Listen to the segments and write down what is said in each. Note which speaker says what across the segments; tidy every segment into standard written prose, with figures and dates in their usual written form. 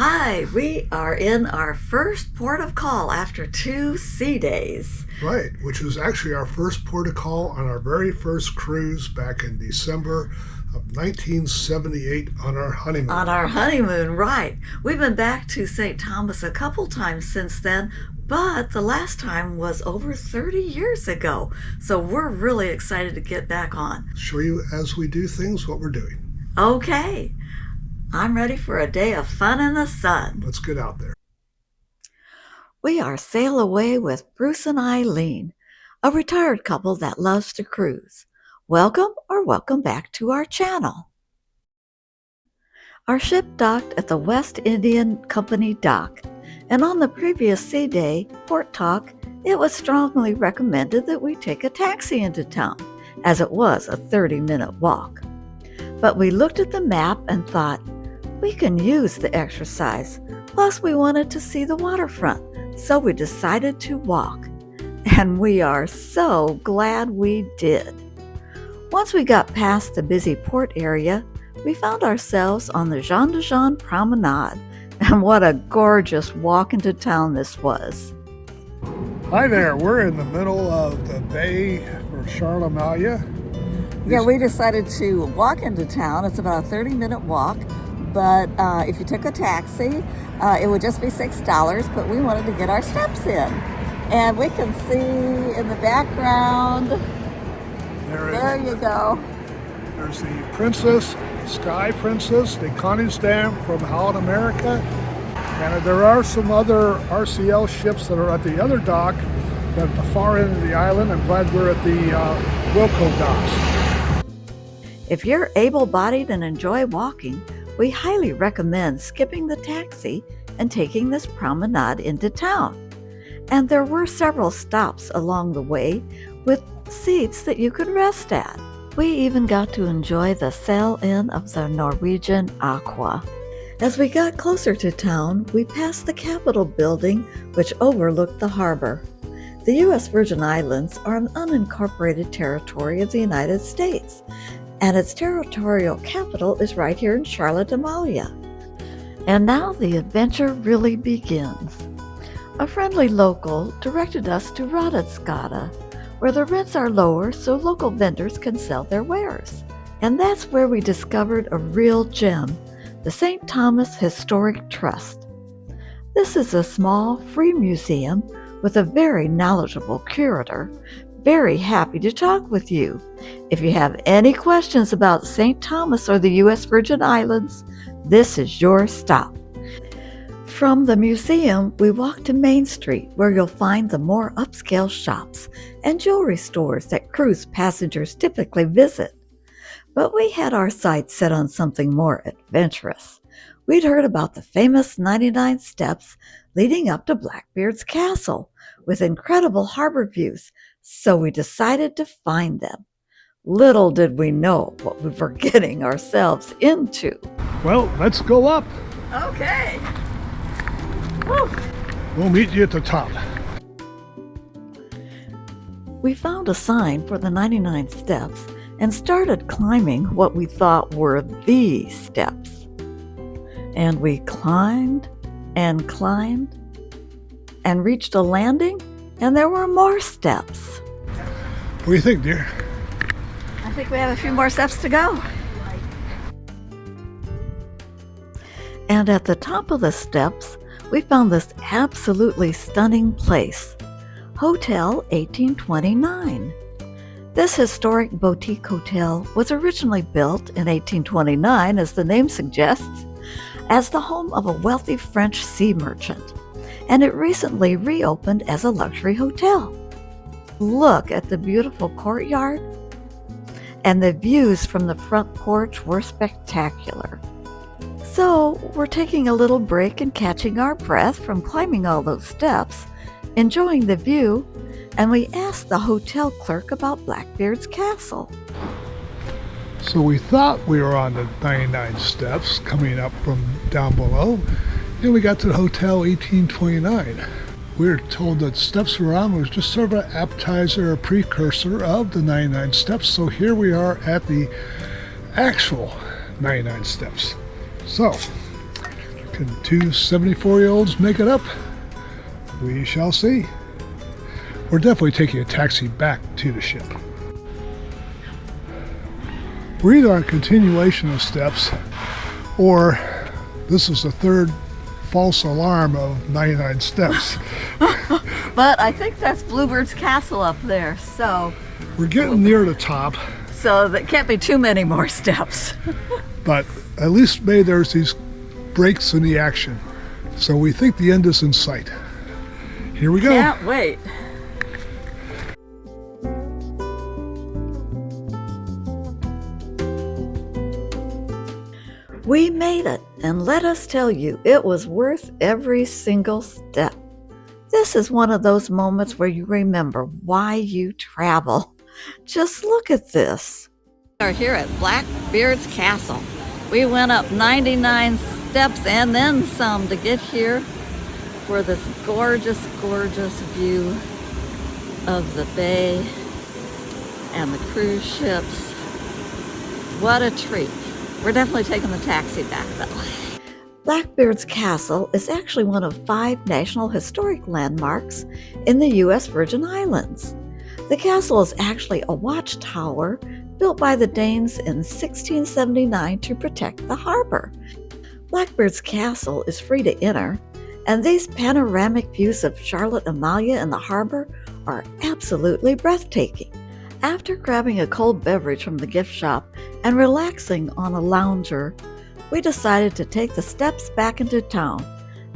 Speaker 1: Hi, we are in our first port of call after 2 sea days.
Speaker 2: Right, which was actually our first port of call on our very first cruise back in December of 1978 on our honeymoon.
Speaker 1: On our honeymoon, right. We've been back to St. Thomas a couple times since then, but the last time was over 30 years ago. So we're really excited to get back on.
Speaker 2: Show you as we do things what we're doing.
Speaker 1: Okay, I'm ready for a day of fun in the sun.
Speaker 2: Let's get out there.
Speaker 1: We are sail away with Bruce and Eileen, a retired couple that loves to cruise. Welcome or welcome back to our channel. Our ship docked at the West Indian Company dock, and on the previous sea day, port talk, it was strongly recommended that we take a taxi into town, as it was a 30-minute walk. But we looked at the map and thought, we can use the exercise, plus we wanted to see the waterfront, so we decided to walk. And we are so glad we did. Once we got past the busy port area, we found ourselves on the John de Jongh Promenade, and what a gorgeous walk into town this was.
Speaker 2: Hi there, we're in the middle of the bay for Charlotte Amalie.
Speaker 1: Yeah, we decided to walk into town. It's about a 30-minute walk, but if you took a taxi, it would just be $6, but we wanted to get our steps in. And we can see in the background, there you go.
Speaker 2: There's the Princess, Sky Princess, the conning stamp from Holland, America. And there are some other RCL ships that are at the other dock, at the far end of the island. I'm glad we're at the Wilco docks.
Speaker 1: If you're able-bodied and enjoy walking, we highly recommend skipping the taxi and taking this promenade into town. And there were several stops along the way with seats that you could rest at. We even got to enjoy the sail-in of the Norwegian Aqua. As we got closer to town, we passed the Capitol building, which overlooked the harbor. The U.S. Virgin Islands are an unincorporated territory of the United States, and its territorial capital is right here in Charlotte Amalie. And now the adventure really begins. A friendly local directed us to Raadets Gade, where the rents are lower so local vendors can sell their wares. And that's where we discovered a real gem, the St. Thomas Historic Trust. This is a small, free museum with a very knowledgeable curator, very happy to talk with you. If you have any questions about St. Thomas or the U.S. Virgin Islands, this is your stop. From the museum, we walk to Main Street, where you'll find the more upscale shops and jewelry stores that cruise passengers typically visit. But we had our sights set on something more adventurous. We'd heard about the famous 99 steps leading up to Blackbeard's castle, with incredible harbor views, so we decided to find them. Little did we know what we were getting ourselves into.
Speaker 2: Well, let's go up.
Speaker 1: Okay. Woo.
Speaker 2: We'll meet you at the top.
Speaker 1: We found a sign for the 99 steps and started climbing what we thought were the steps. And we climbed and climbed and reached a landing, and there were more steps.
Speaker 2: What do you think, dear?
Speaker 1: I think we have a few more steps to go. And at the top of the steps, we found this absolutely stunning place, Hotel 1829. This historic boutique hotel was originally built in 1829, as the name suggests, as the home of a wealthy French sea merchant, and it recently reopened as a luxury hotel. Look at the beautiful courtyard, and the views from the front porch were spectacular. So we're taking a little break and catching our breath from climbing all those steps, enjoying the view, and we asked the hotel clerk about Blackbeard's castle.
Speaker 2: So we thought we were on the 99 steps coming up from down below, and we got to the Hotel 1829. We were told that steps we're on was just sort of an appetizer or precursor of the 99 steps, so here we are at the actual 99 steps. So Can two 74-year-olds make it up? We shall see. We're definitely taking a taxi back to the ship. We're either on a continuation of steps, or this is the third false alarm of 99 steps.
Speaker 1: But I think that's Bluebird's Castle up there, so...
Speaker 2: We're getting near the top.
Speaker 1: So there can't be too many more steps.
Speaker 2: But at least maybe there's these breaks in the action. So we think the end is in sight. Here we go.
Speaker 1: Can't wait. We made it, and let us tell you, it was worth every single step. This is one of those moments where you remember why you travel. Just look at this. We are here at Blackbeard's Castle. We went up 99 steps and then some to get here for this gorgeous, gorgeous view of the bay and the cruise ships. What a treat. We're definitely taking the taxi back though. Blackbeard's Castle is actually one of 5 National Historic Landmarks in the U.S. Virgin Islands. The castle is actually a watchtower built by the Danes in 1679 to protect the harbor. Blackbeard's Castle is free to enter, and these panoramic views of Charlotte Amalie and the harbor are absolutely breathtaking. After grabbing a cold beverage from the gift shop and relaxing on a lounger, we decided to take the steps back into town.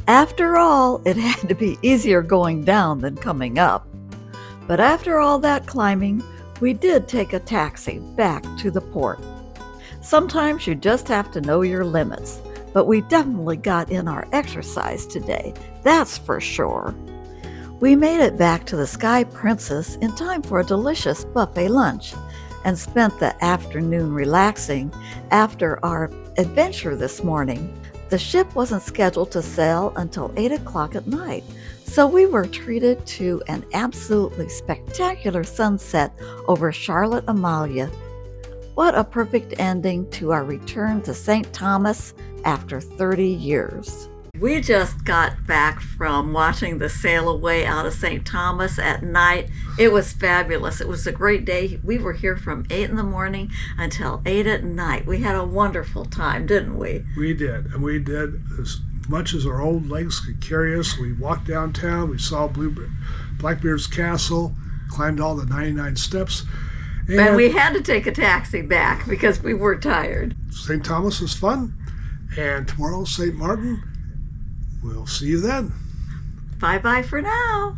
Speaker 1: After all, it had to be easier going down than coming up. But after all that climbing, we did take a taxi back to the port. Sometimes you just have to know your limits, but we definitely got in our exercise today, that's for sure. We made it back to the Sky Princess in time for a delicious buffet lunch and spent the afternoon relaxing after our adventure this morning. The ship wasn't scheduled to sail until 8 o'clock at night, so we were treated to an absolutely spectacular sunset over Charlotte Amalie. What a perfect ending to our return to St. Thomas after 30 years. We just got back from watching the sail away out of St. Thomas at night. It was fabulous. It was a great day. We were here from 8 in the morning until 8 at night. We had a wonderful time, didn't we?
Speaker 2: We did, and we did as much as our old legs could carry us. We walked downtown, we saw Blackbeard's Castle, climbed all the 99 steps.
Speaker 1: And we had to take a taxi back because we were tired.
Speaker 2: St. Thomas was fun, and tomorrow St. Martin. We'll see you then.
Speaker 1: Bye-bye for now.